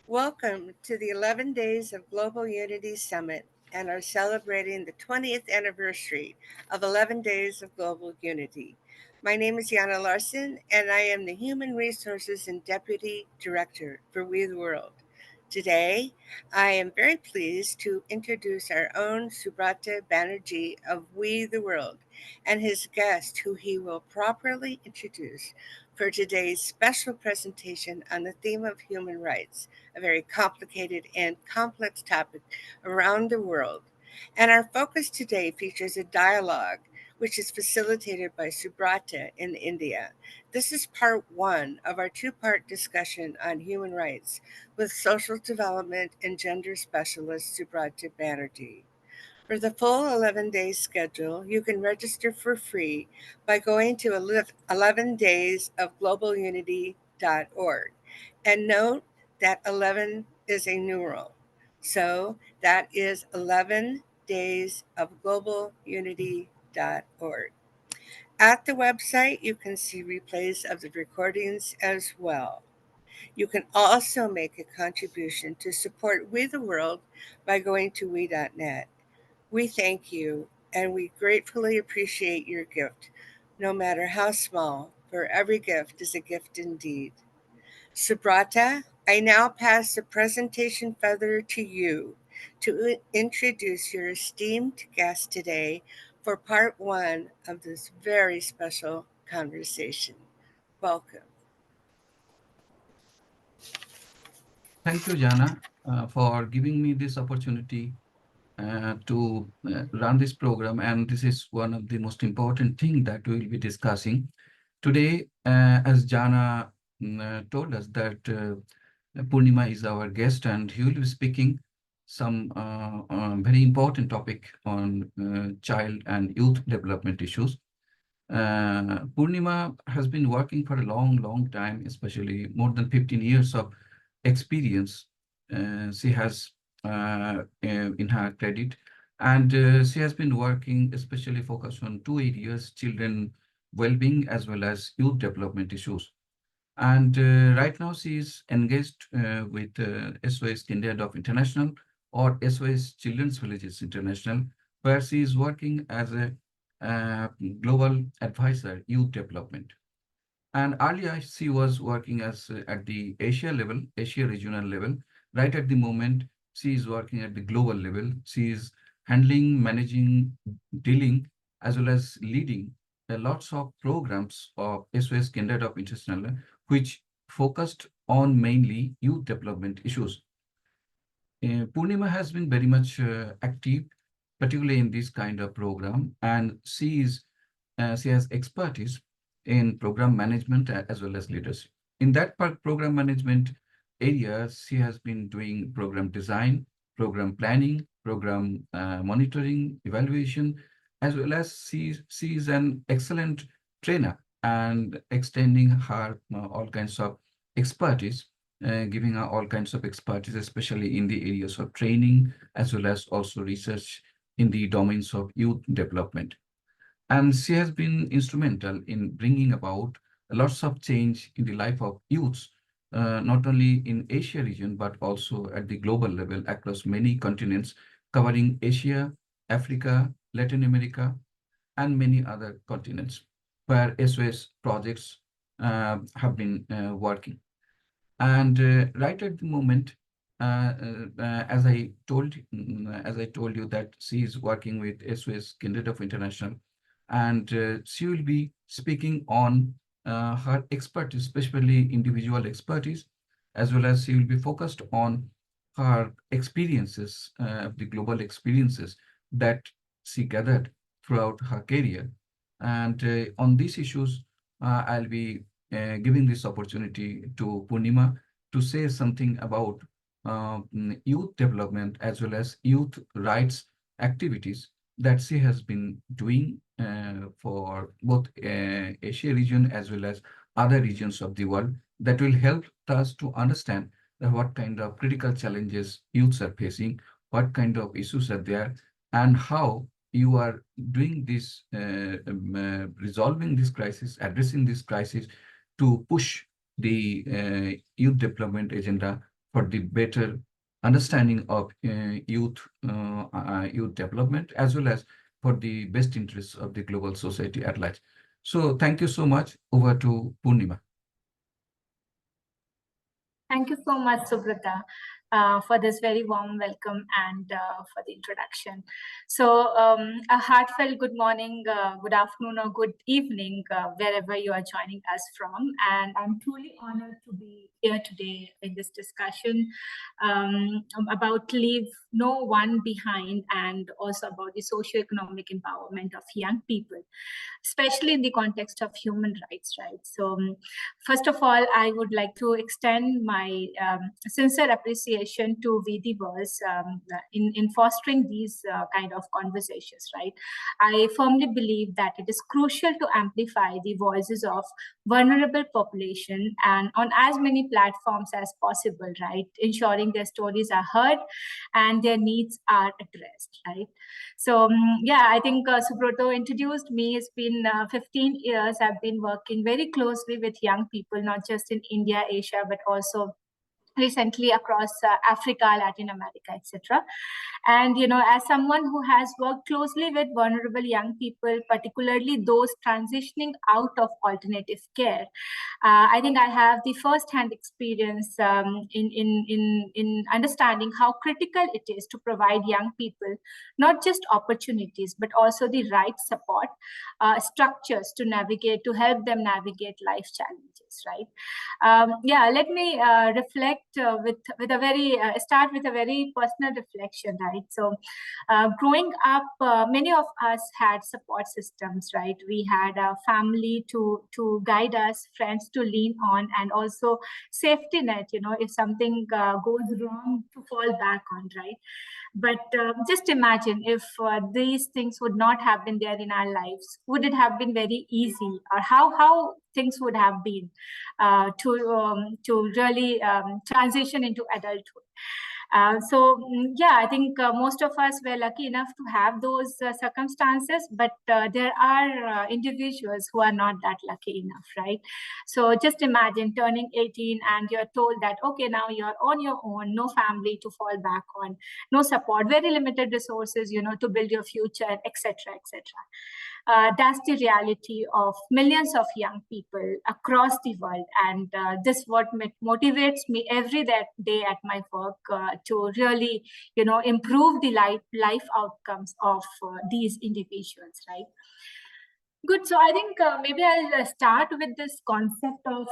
Welcome to the 11 Days of Global Unity Summit and are celebrating the 20th anniversary of 11 Days of Global Unity. My name is Jana Larsen, and I am the Human Resources and Deputy Director for We the World. Today, I am very pleased to introduce our own Subrata Banerjee of We the World and his guest, who he will properly introduce for today's special presentation on the theme of human rights, a very complicated and complex topic around the world. And our focus today features a dialogue which is facilitated by Subrata in India. This is part one of our two-part discussion on human rights with social development and gender specialist Subrata Banerjee. For the full 11-day schedule, you can register for free by going to 11daysofglobalunity.org. And note that 11 is a numeral. So that is 11daysofglobalunity.org. At the website, you can see replays of the recordings as well. You can also make a contribution to support We the World by going to we.net. We thank you and we gratefully appreciate your gift, no matter how small, for every gift is a gift indeed. Subrata, I now pass the presentation feather to you to introduce your esteemed guest today for part one of this very special conversation. Welcome. Thank you, Jana, for giving me this opportunity to run this program. And this is one of the most important things that we will be discussing today. As Jana told us that Purnima is our guest, and he will be speaking some very important topic on child and youth development issues. Purnima has been working for a long time, especially more than 15 years of experience she has in her credit. And she has been working especially focused on two areas, children well-being as well as youth development issues. And right now she is engaged with SOS Kinderhof International or SOS Children's Villages International, where she is working as a global advisor, youth development. And earlier, she was working as at the Asia level, Asia regional level. Right at the moment, she is working at the global level. She is handling, managing, dealing, as well as leading lots of programs of SOS Kinderhof International, which focused on mainly youth development issues. Purnima has been very much active, particularly in this kind of program, and she has expertise in program management as well as leadership. In that part, program management area, she has been doing program design, program planning, program monitoring, evaluation, as well as she is an excellent trainer and extending her all kinds of expertise, giving her all kinds of expertise, especially in the areas of training, as well as also research in the domains of youth development. And she has been instrumental in bringing about lots of change in the life of youths, not only in Asia region, but also at the global level across many continents, covering Asia, Africa, Latin America, and many other continents, where SOS projects have been working. And right at the moment, as I told you that she is working with SOS Kinderhof International, and she will be speaking on her expertise, especially individual expertise, as well as she will be focused on her experiences, the global experiences that she gathered throughout her career. And on these issues, I'll be giving this opportunity to Purnima to say something about youth development as well as youth rights activities that she has been doing for both Asia region as well as other regions of the world, that will help us to understand what kind of critical challenges youths are facing, what kind of issues are there, and how you are doing this, resolving this crisis, addressing this crisis to push the youth development agenda for the better understanding of youth development, as well as for the best interests of the global society at large. So thank you so much. Over to Purnima. Thank you so much, Subrata, for this very warm welcome and for the introduction. So, a heartfelt good morning, good afternoon, or good evening, wherever you are joining us from. And I'm truly honored to be here today in this discussion about Leave No One Behind, and also about the socio-economic empowerment of young people, especially in the context of human rights, right? So, first of all, I would like to extend my sincere appreciation to Vidiverse in fostering these kind of conversations, right? I firmly believe that it is crucial to amplify the voices of vulnerable population and on as many platforms as possible, right? Ensuring their stories are heard and their needs are addressed, right? So yeah, I think Subrata introduced me. It's been 15 years. I've been working very closely with young people, not just in India, Asia, but also recently across Africa, Latin America, etc. And as someone who has worked closely with vulnerable young people, particularly those transitioning out of alternative care, I think I have the first-hand experience in understanding how critical it is to provide young people not just opportunities but also the right support structures to help them navigate life challenges. Right? Yeah. Let me reflect with a very start with a very personal reflection. Right. So, growing up, many of us had support systems. Right. We had a family to guide us, friends to lean on, and also safety net, if something goes wrong, to fall back on, right? But just imagine if these things would not have been there in our lives. Would it have been very easy, or how things would have been to really transition into adulthood? Yeah, I think most of us were lucky enough to have those circumstances, but there are individuals who are not that lucky enough, right? So just imagine turning 18 and you're told that, okay, now you're on your own, no family to fall back on, no support, very limited resources, to build your future, etc., etc. That's the reality of millions of young people across the world. And this what motivates me every day at my work to really, improve the life outcomes of these individuals, right? Good. So I think maybe I'll start with this concept of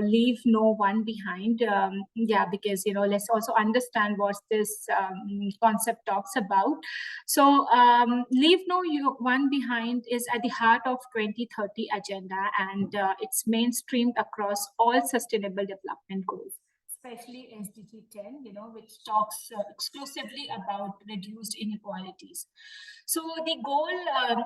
leave no one behind. Yeah, because let's also understand what this concept talks about. So leave no one behind is at the heart of 2030 agenda, and it's mainstreamed across all sustainable development goals, especially SDG 10, which talks exclusively about reduced inequalities. So the goal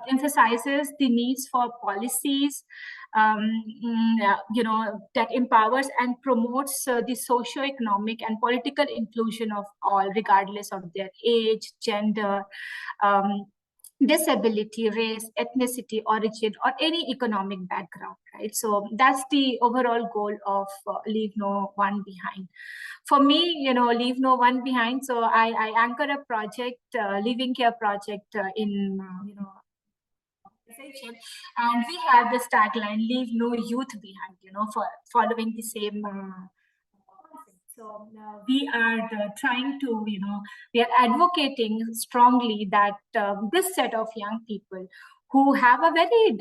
emphasizes the needs for policies, that empowers and promotes the socio-economic and political inclusion of all, regardless of their age, gender, um, disability, race, ethnicity, origin, or any economic background, right? So that's the overall goal of Leave No One Behind. For me, Leave No One Behind. So I anchor a project, living care project and we have this tagline, Leave No Youth Behind, for following the same concept. So we are trying to, we are advocating strongly that this set of young people who have a very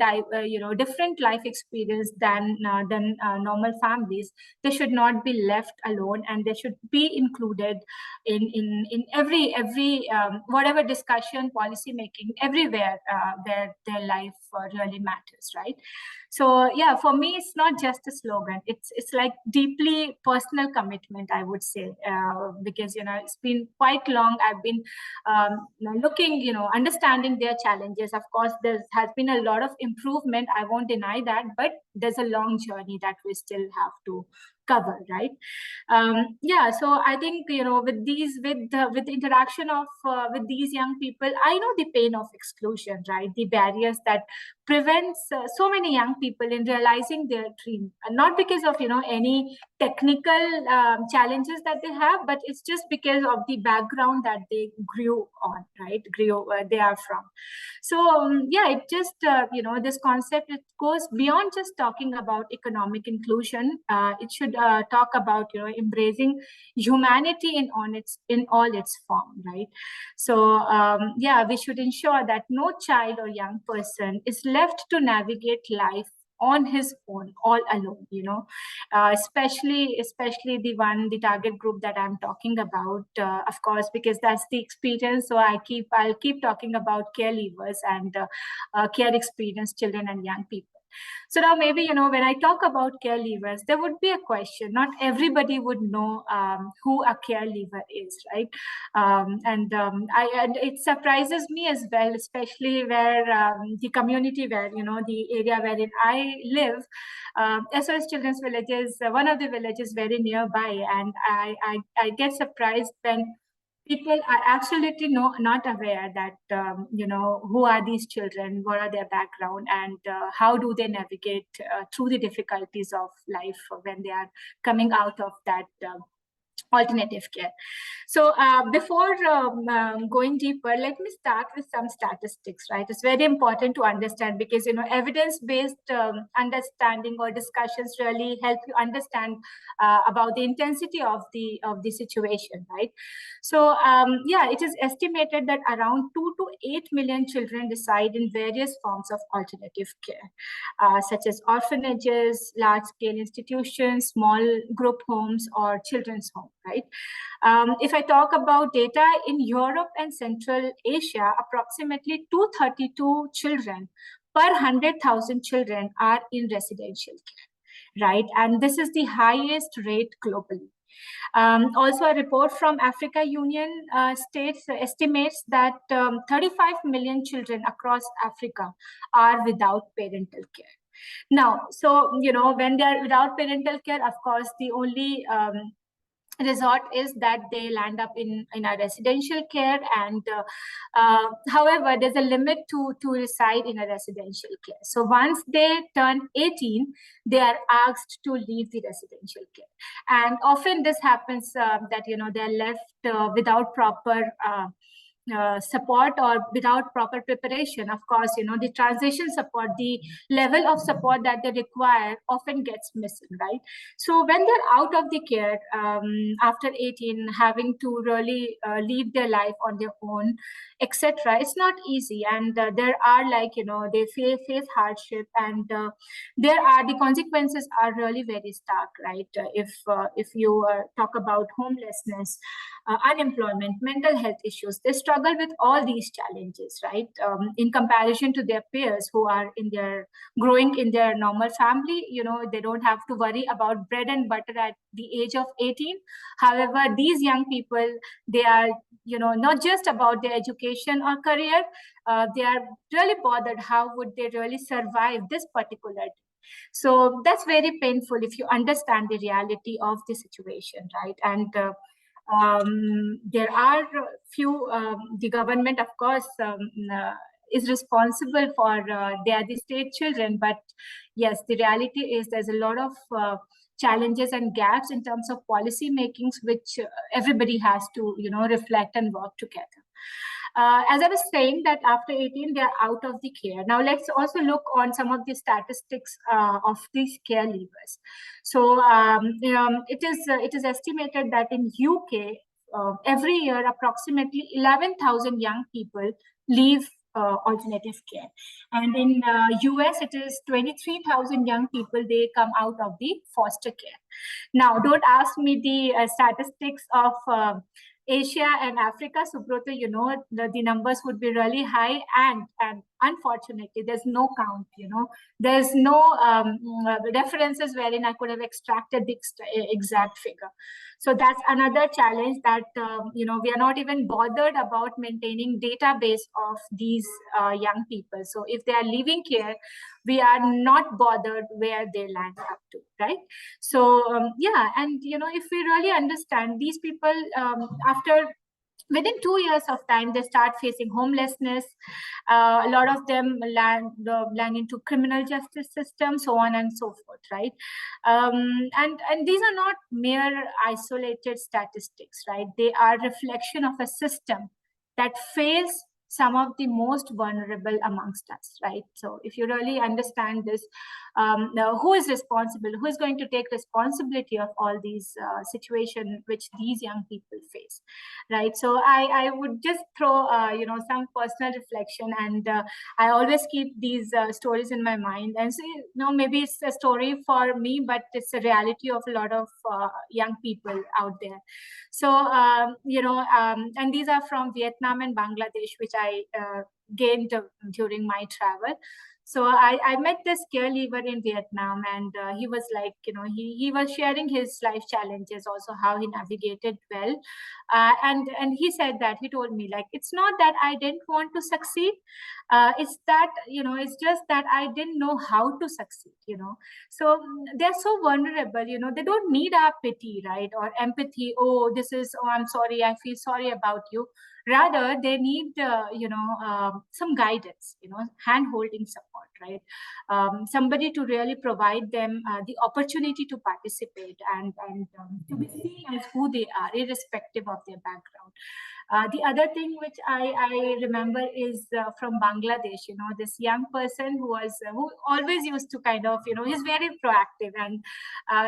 different life experience than normal families, they should not be left alone, and they should be included in every whatever discussion, policy making, everywhere where their life really matters, right? So yeah, for me, it's not just a slogan. It's like deeply personal commitment, I would say, because it's been quite long. I've been looking, understanding their challenges. Of course, there has been a lot of improvement. I won't deny that, but there's a long journey that we still have to cover, right? Yeah, so I think with the interaction of with these young people, I know the pain of exclusion, right? The barriers that prevents so many young people in realizing their dream, and not because of any technical challenges that they have, but it's just because of the background that they grew on, right? They are from. So yeah, it just this concept, it goes beyond just talking about economic inclusion. It should talk about embracing humanity in all its form, right? So yeah, we should ensure that no child or young person is left to navigate life on his own, all alone, especially the target group that I'm talking about, of course, because that's the experience. So I'll keep talking about care leavers and care experienced children and young people. So now maybe, when I talk about care leavers, there would be a question. Not everybody would know who a care leaver is, right? And it surprises me as well, especially where the community where, the area wherein I live, SOS Children's Village is one of the villages very nearby. And I get surprised when people are absolutely not aware that who are these children, what are their background, and how do they navigate through the difficulties of life when they are coming out of that alternative care. So before going deeper, let me start with some statistics, right? It's very important to understand, because evidence-based understanding or discussions really help you understand about the intensity of the situation, right? So yeah, it is estimated that around 2 to 8 million children reside in various forms of alternative care, such as orphanages, large-scale institutions, small group homes, or children's homes, right? If I talk about data in Europe and Central Asia, approximately 232 children per 100,000 children are in residential care, right? And this is the highest rate globally. Also, a report from Africa Union states estimates that 35 million children across Africa are without parental care. Now, so, when they are without parental care, of course, the only resort is that they land up in a residential care, and however, there's a limit to reside in a residential care. So once they turn 18, they are asked to leave the residential care, and often this happens that they're left without proper support or without proper preparation. Of course, the transition support, the level of support that they require often gets missing, right? So when they're out of the care after 18, having to really lead their life on their own, etc., it's not easy. And there are they face hardship, and the consequences are really very stark, right? If you talk about homelessness, unemployment, mental health issues, they struggle with all these challenges, right? In comparison to their peers who are growing in their normal family, they don't have to worry about bread and butter at the age of 18. However, these young people, they are, not just about their education or career, they are really bothered how would they really survive this particular day. So that's very painful if you understand the reality of the situation, right? And there are few, the government, of course, is responsible for they are the state children, but yes, the reality is there's a lot of challenges and gaps in terms of policy makings, which everybody has to reflect and work together. As I was saying, that after 18, they are out of the care. Now, let's also look on some of the statistics of these care leavers. So, it is estimated that in UK, every year, approximately 11,000 young people leave alternative care. And in US, it is 23,000 young people, they come out of the foster care. Now, don't ask me the statistics of Asia and Africa, Subrata, the numbers would be really high, and unfortunately, there's no count, there's no references wherein I could have extracted the exact figure. So that's another challenge, that, we are not even bothered about maintaining database of these young people. So if they are leaving care, we are not bothered where they land up to, right? So yeah, and if we really understand these people, after within 2 years of time, they start facing homelessness. A lot of them land into criminal justice system, so on and so forth, right? And these are not mere isolated statistics, right? They are reflection of a system that fails some of the most vulnerable amongst us, right? So if you really understand this, now who is responsible, who is going to take responsibility of all these situations which these young people face, right? So I would just throw some personal reflection, and I always keep these stories in my mind, and so maybe it's a story for me, but it's a reality of a lot of young people out there. So and these are from Vietnam and Bangladesh, which I gained during my travel. So I met this caregiver in Vietnam, and he was like, he was sharing his life challenges, also how he navigated well. And he said that, he told me, like, it's not that I didn't want to succeed. It's that, it's just that I didn't know how to succeed. So they're so vulnerable, they don't need our pity, right? Or empathy. Oh, I'm sorry, I feel sorry about you. Rather, they need, some guidance, hand holding support, right? Somebody to really provide them the opportunity to participate, and to be seen as who they are, irrespective of their background. The other thing which I remember is from Bangladesh, this young person who always used to kind of, he's very proactive. And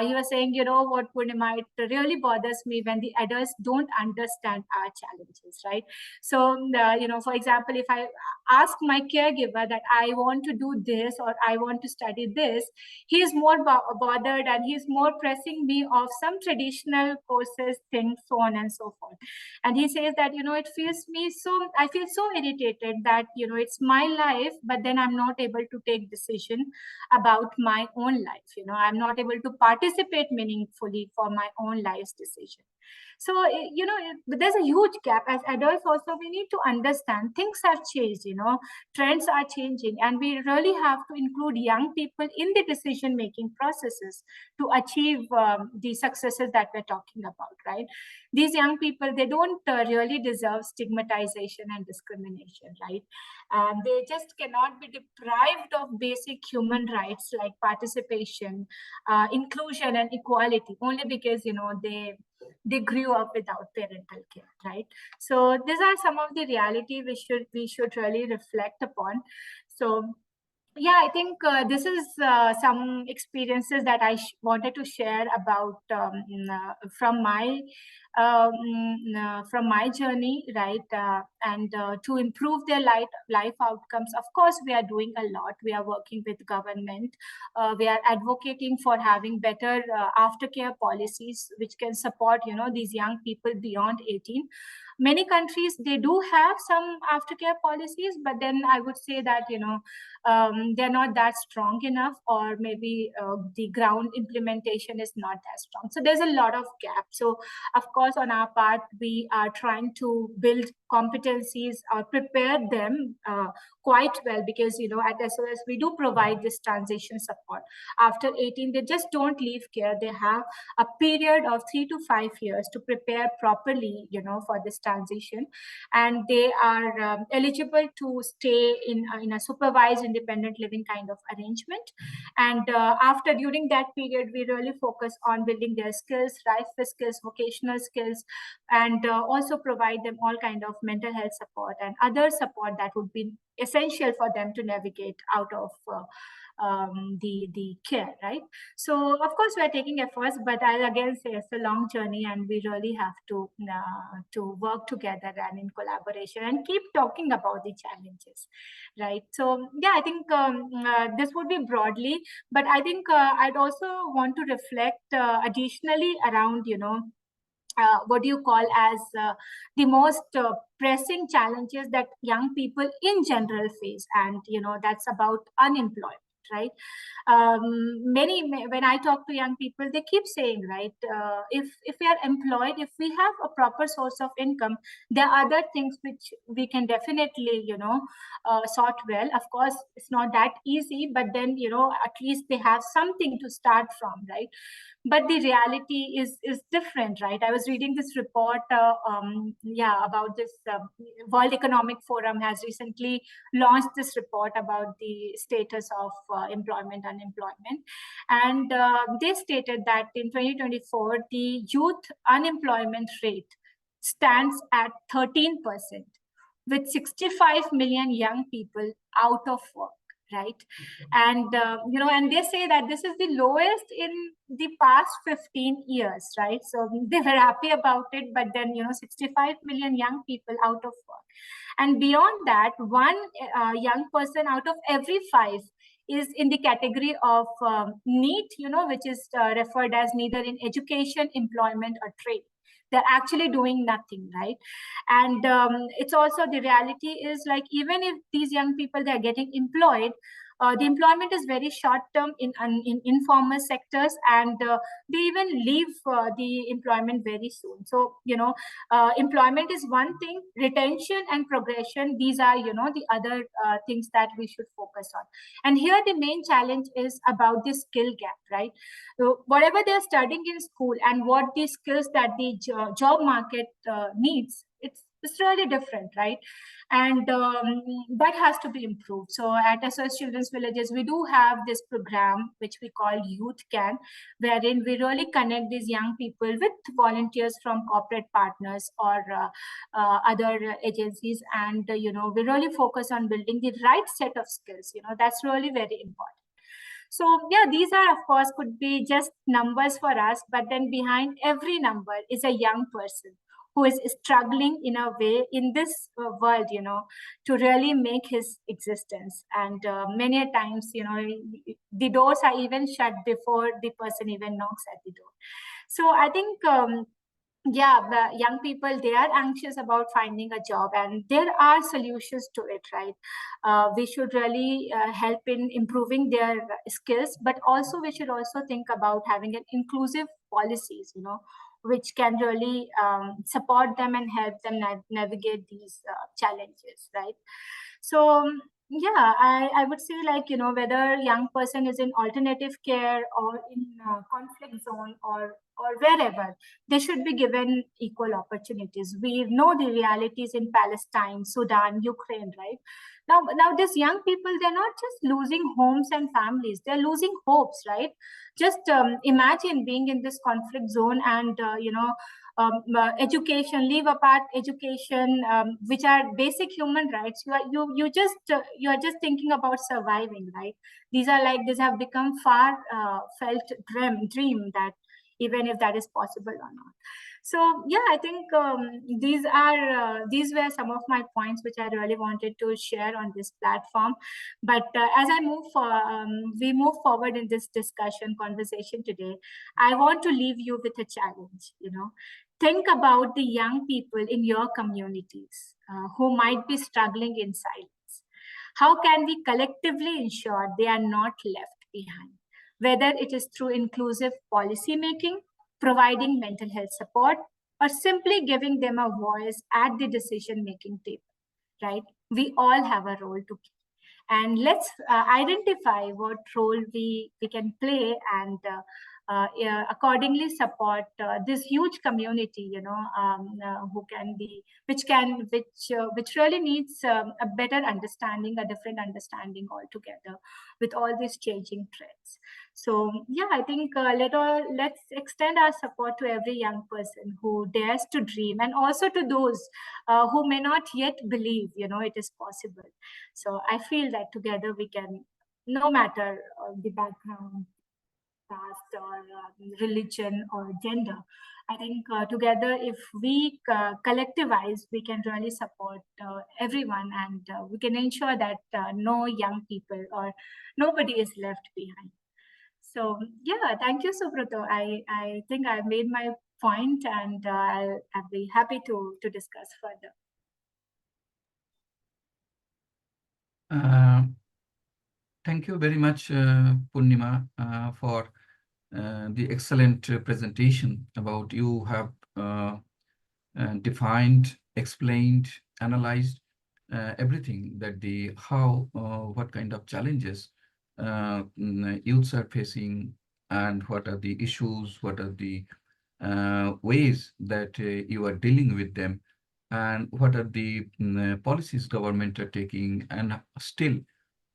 he was saying, what, Purnima, it really bothers me when the adults don't understand our challenges, right? So, for example, if I ask my caregiver that I want to do this or I want to study this, he is more bothered, and he's more pressing me of some traditional courses, things, so on and so forth. And he says that, it feels me so, I feel so irritated that, it's my life, but then I'm not able to take decision about my own life. I'm not able to participate meaningfully for my own life's decision. So, there's a huge gap. As adults also, we need to understand things have changed, trends are changing, and we really have to include young people in the decision making processes to achieve the successes that we're talking about, right? These young people, they don't really deserve stigmatization and discrimination, right? They just cannot be deprived of basic human rights like participation, inclusion, and equality, only because they grew up without parental care, right? So these are some of the reality we should really reflect upon. So yeah, I think this is some experiences that I wanted to share about from my journey, right? And to improve their life outcomes, of course, we are doing a lot. We are working with government. We are advocating for having better aftercare policies, which can support these young people beyond 18. Many countries, they do have some aftercare policies, but then I would say that they're not that strong enough, or maybe the ground implementation is not that strong. So there's a lot of gap. So of course, on our part, we are trying to build competencies or prepare them quite well, because at SOS we do provide this transition support. After 18, they just don't leave care. They have a period of 3 to 5 years to prepare properly for this transition, and they are eligible to stay in a supervised independent living kind of arrangement. And during that period, we really focus on building their skills, life skills, vocational skills, and also provide them all kind of mental health support and other support that would be essential for them to navigate out of the care, right? So of course we are taking efforts, but I'll again say it's a long journey, and we really have to work together and in collaboration and keep talking about the challenges, right? So yeah, I think this would be broadly, but I think I'd also want to reflect additionally around what do you call as the most pressing challenges that young people in general face, and that's about unemployment. right? When I talk to young people, they keep saying, right, if we are employed, if we have a proper source of income, there are other things which we can definitely, sort well. Of course, it's not that easy, but then, at least they have something to start from, right? But the reality is different, right? I was reading this report, about this World Economic Forum has recently launched this report about the status of employment, unemployment, and they stated that in 2024 the youth unemployment rate stands at 13%, with 65 million young people out of work, right? And and they say that this is the lowest in the past 15 years, right? So they were happy about it, but then 65 million young people out of work, and beyond that, one young person out of every five is in the category of NEET, which is referred as neither in education, employment, or trade. They're actually doing nothing, right? And it's also, the reality is, like, even if these young people, they're getting employed, the employment is very short term in informal sectors, and they even leave the employment very soon. So employment is one thing, retention and progression, these are the other things that we should focus on. And here the main challenge is about the skill gap, right? So whatever they're studying in school and what the skills that the job market needs, it's really different, right? And that has to be improved. So at SOS Children's Villages, we do have this program which we call Youth Can, wherein we really connect these young people with volunteers from corporate partners or other agencies, and we really focus on building the right set of skills. That's really very important. So yeah, these are, of course, could be just numbers for us, but then behind every number is a young person who is struggling in a way in this world, to really make his existence. And many a times, the doors are even shut before the person even knocks at the door. So I think, yeah, the young people, they are anxious about finding a job, and there are solutions to it, right? We should really help in improving their skills, but also we should also think about having an inclusive policies, which can really support them and help them navigate these challenges, right? So yeah, I would say, like, whether young person is in alternative care or in conflict zone or wherever, they should be given equal opportunities. We know the realities in Palestine, Sudan, Ukraine, right? Now these young people, they're not just losing homes and families, they're losing hopes, right? Just imagine being in this conflict zone, and education, leave apart education, which are basic human rights. You are just thinking about surviving, right? These have become far felt dream that even if that is possible or not. So yeah, I think these were some of my points which I really wanted to share on this platform. But as we move forward in this conversation today, I want to leave you with a challenge. Think about the young people in your communities who might be struggling in silence. How can we collectively ensure they are not left behind? Whether it is through inclusive policy making, providing mental health support, or simply giving them a voice at the decision making table, right? We all have a role to play. And let's identify what role we can play, and yeah, accordingly support this huge community, who can be, which really needs a better understanding, a different understanding altogether with all these changing trends. So yeah, I think let's extend our support to every young person who dares to dream, and also to those who may not yet believe, it is possible. So I feel that together we can, no matter the background, caste, or religion, or gender, I think together, if we collectivize, we can really support everyone, and we can ensure that no young people or nobody is left behind. So yeah, thank you, Subrata. I think I made my point, and I'll be happy to discuss further. Uh, Thank you very much, Purnima, for the excellent presentation about you have defined, explained, analyzed everything that what kind of challenges youths are facing, and what are the issues, what are the ways that you are dealing with them, and what are the policies government are taking, and still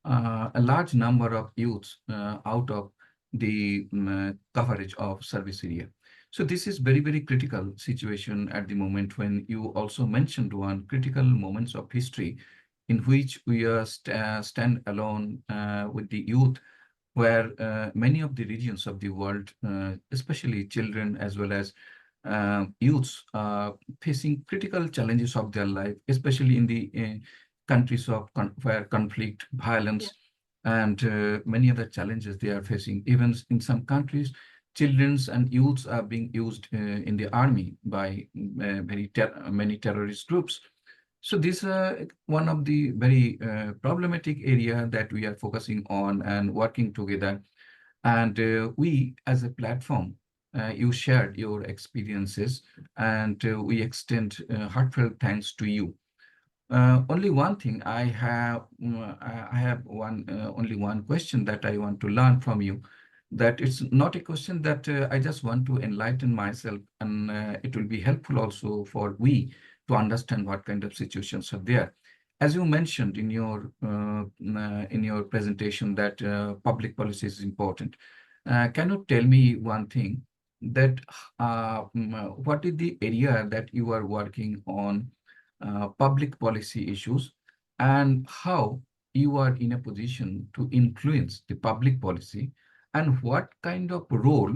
a large number of youths out of the coverage of service area. So this is very, very critical situation at the moment, when you also mentioned one critical moments of history in which we are stand alone with the youth, where many of the regions of the world, especially children as well as youths, are facing critical challenges of their life, especially in the countries where conflict, violence, and many other challenges they are facing. Even in some countries, children and youths are being used in the army by many terrorist groups. So this is one of the very problematic area that we are focusing on and working together. And we, as a platform, you shared your experiences, and we extend heartfelt thanks to you. Only one thing I have only one question that I want to learn from you. That it's not a question that I just want to enlighten myself, and it will be helpful also for we to understand what kind of situations are there. As you mentioned in your presentation, that public policy is important. Can you tell me one thing, that what is the area that you are working on public policy issues, and how you are in a position to influence the public policy, and what kind of role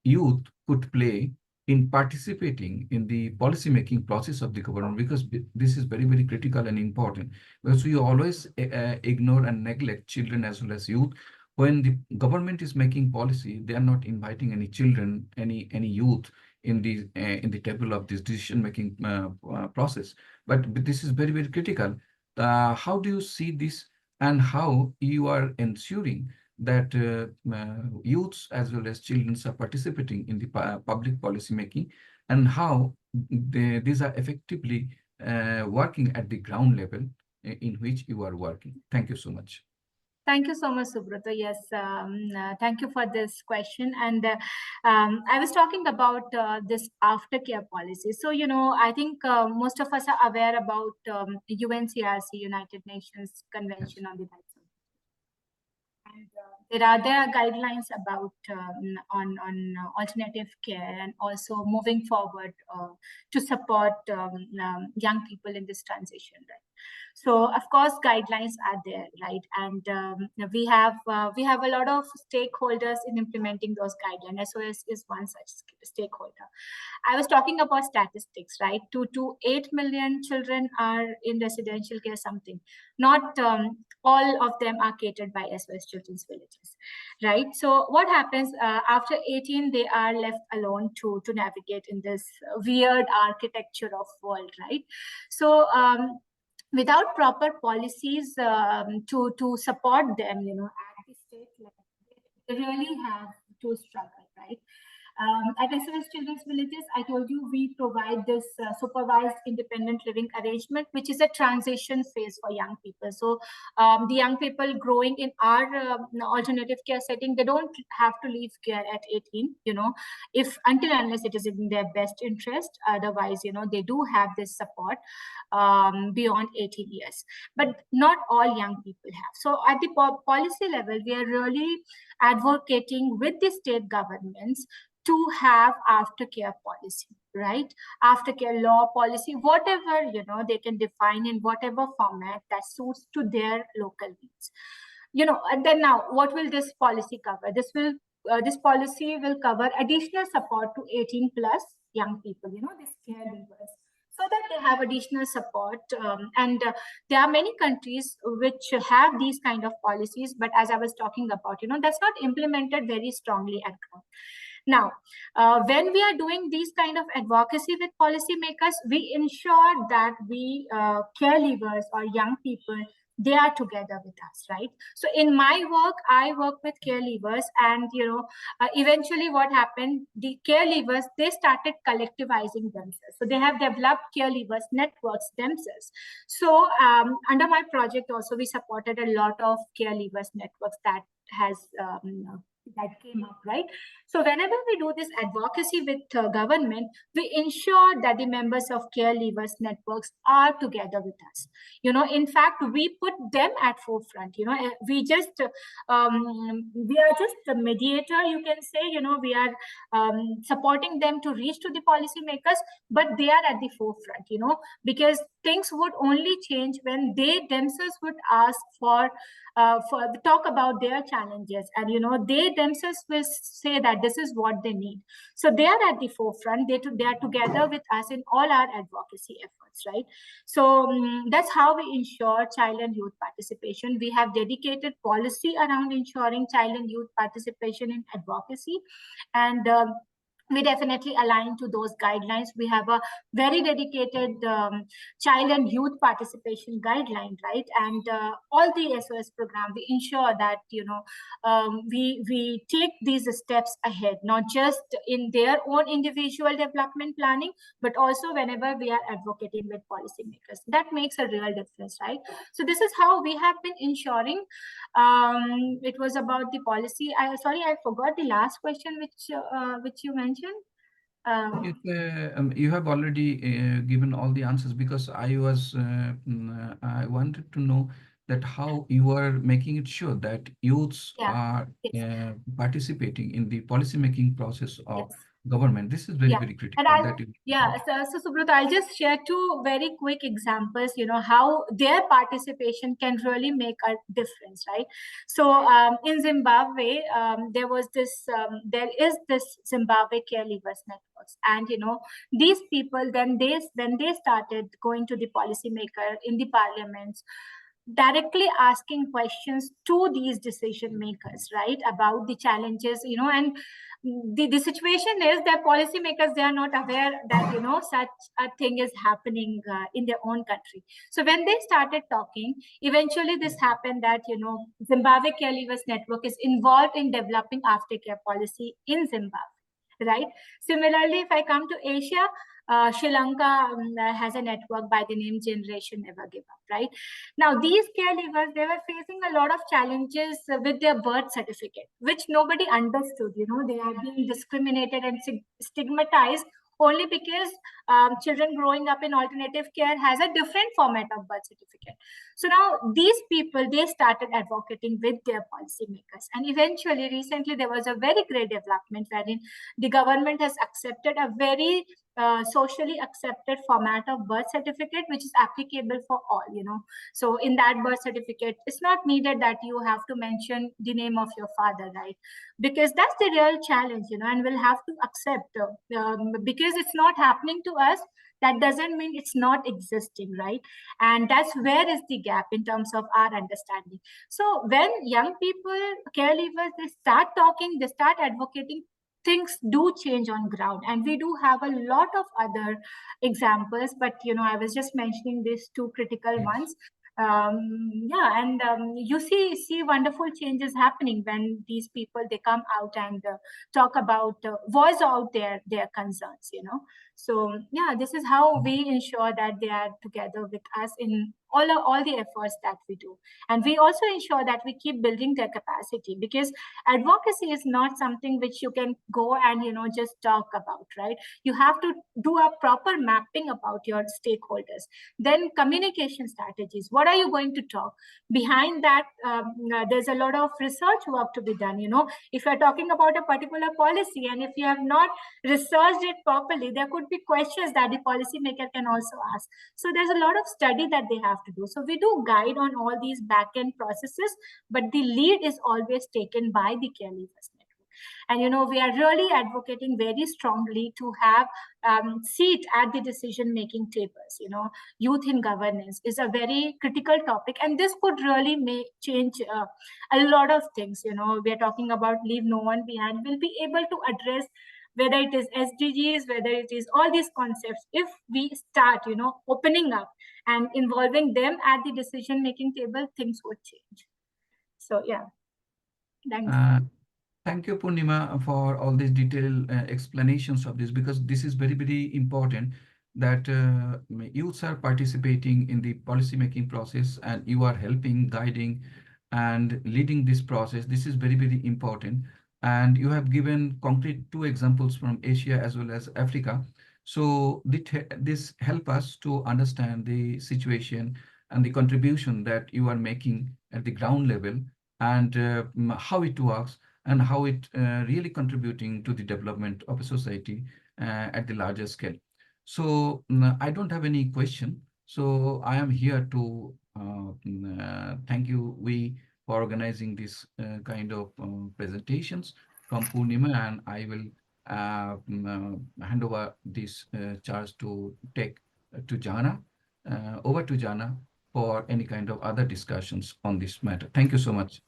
youth could play in participating in the policy making process of the government, because this is very, very critical and important, because we always ignore and neglect children as well as youth. When the government is making policy, they are not inviting any children, any youth in the table of this decision making process. But this is very, very critical. How do you see this, and how you are ensuring that youths as well as children are participating in the public policy making, and how these are effectively working at the ground level in which you are working? Thank you so much. Thank you so much, Subrata. Yes, thank you for this question. And I was talking about this aftercare policy. So, I think most of us are aware about UNCRC, United Nations Convention on the Rights of. And there are guidelines about on alternative care, and also moving forward to support young people in this transition, right? So of course guidelines are there, right? And we have a lot of stakeholders in implementing those guidelines. SOS is one such stakeholder. I was talking about statistics, right? 2 to 8 million children are in residential care, something. Not all of them are catered by SOS Children's Villages, right? So what happens after 18, they are left alone to navigate in this weird architecture of world, right? So without proper policies to support them, at the state level, they really have to struggle, right? At SOS Children's Villages, I told you we provide this supervised independent living arrangement, which is a transition phase for young people. So the young people growing in our alternative care setting, they don't have to leave care at 18, if until unless it is in their best interest. Otherwise, they do have this support beyond 18 years. But not all young people have. So at the policy level, we are really advocating with the state governments to have aftercare policy, right? Aftercare law policy, whatever, they can define in whatever format that suits to their local needs. And then now, what will this policy cover? This policy will cover additional support to 18 plus young people, these caregivers, so that they have additional support. And there are many countries which have these kind of policies, but as I was talking about, that's not implemented very strongly at ground. Now, when we are doing these kind of advocacy with policymakers, we ensure that we caregivers or young people, they are together with us, right? So in my work, I work with care leavers, and eventually what happened, the care leavers, they started collectivizing themselves. So they have developed care leavers networks themselves. So under my project also, we supported a lot of care leavers networks that has that came up, right? So whenever we do this advocacy with government, we ensure that the members of care leavers networks are together with us. In fact, we put them at forefront. We are just the mediator, you can say. We are supporting them to reach to the policymakers, but they are at the forefront. Because things would only change when they themselves would ask for talk about their challenges, and they themselves will say that this is what they need. So they are at the forefront. They are together with us in all our advocacy efforts, right? So that's how we ensure child and youth participation. We have dedicated policy around ensuring child and youth participation in advocacy, and we definitely align to those guidelines. We have a very dedicated child and youth participation guideline, right? And all the SOS program, we ensure that we take these steps ahead, not just in their own individual development planning, but also whenever we are advocating with policymakers. That makes a real difference, right? So this is how we have been ensuring. It was about the policy. Sorry, I forgot the last question which you mentioned. Yes, you have already given all the answers, because I wanted to know that how you are making it sure that youths Yeah. are Yes. participating in the policy making process of Yes. government. This is very, Yeah. very And critical. That is, so Subrata, I'll just share two very quick examples, how their participation can really make a difference, right? So in Zimbabwe, there is this Zimbabwe care leavers networks. And, these people, when they started going to the policymaker in the parliaments, directly asking questions to these decision makers, right, about the challenges, and the situation is that policymakers, they are not aware that such a thing is happening in their own country. So when they started talking, eventually this happened that Zimbabwe Care Leavers Network is involved in developing aftercare policy in Zimbabwe, right? Similarly, if I come to Asia, Sri Lanka has a network by the name Generation Never Give Up, right? Now, these caregivers, they were facing a lot of challenges with their birth certificate, which nobody understood. They are being discriminated and stigmatized only because children growing up in alternative care has a different format of birth certificate. So now these people, they started advocating with their policymakers. And eventually, recently, there was a very great development wherein the government has accepted a very socially accepted format of birth certificate, which is applicable for all. So in that birth certificate, it's not needed that you have to mention the name of your father, right? Because that's the real challenge, and we'll have to accept because it's not happening to us. That doesn't mean it's not existing, right? And that's where is the gap in terms of our understanding. So when young people, care leavers, they start talking, they start advocating, things do change on ground. And we do have a lot of other examples, but I was just mentioning these two critical yes. ones. Yeah, and you see wonderful changes happening when these people, they come out and talk about voice out their concerns. So yeah, this is how we ensure that they are together with us in all the efforts that we do. And we also ensure that we keep building their capacity, because advocacy is not something which you can go and just talk about, right? You have to do a proper mapping about your stakeholders. Then communication strategies, what are you going to talk behind that? There's a lot of research work to be done. If you're talking about a particular policy, and if you have not researched it properly, there could be questions that the policymaker can also ask. So there's a lot of study that they have to do. So we do guide on all these back-end processes, but the lead is always taken by the care leavers network. And we are really advocating very strongly to have seat at the decision making tables. Youth in governance is a very critical topic, and this could really make change a lot of things. We are talking about leave no one behind. We'll be able to address whether it is SDGs, whether it is all these concepts, if we start opening up and involving them at the decision making table, things would change. So yeah, thanks. Thank you, Purnima, for all these detailed explanations of this, because this is very, very important that youths are participating in the policy making process and you are helping, guiding, and leading this process. This is very, very important. And you have given concrete two examples from Asia as well as Africa. So this help us to understand the situation and the contribution that you are making at the ground level, and how it works, and how it really contributing to the development of a society at the larger scale. So I don't have any question. So I am here to thank you, we, for organizing this kind of presentations from Purnima, and I will hand over this charge to take to Jana, over to Jana for any kind of other discussions on this matter. Thank you so much.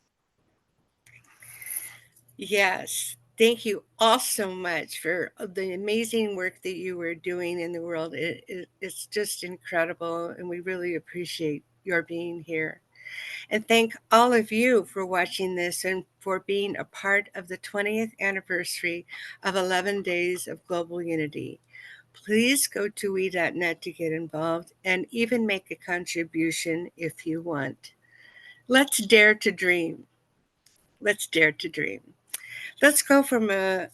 Yes. Thank you all so much for the amazing work that you were doing in the world. It's just incredible, and we really appreciate your being here. And thank all of you for watching this and for being a part of the 20th anniversary of 11 Days of Global Unity. Please go to we.net to get involved and even make a contribution if you want. Let's dare to dream. Let's dare to dream. Let's go from a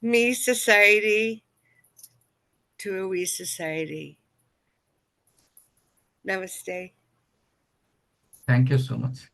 me society to a we society. Namaste. Thank you so much.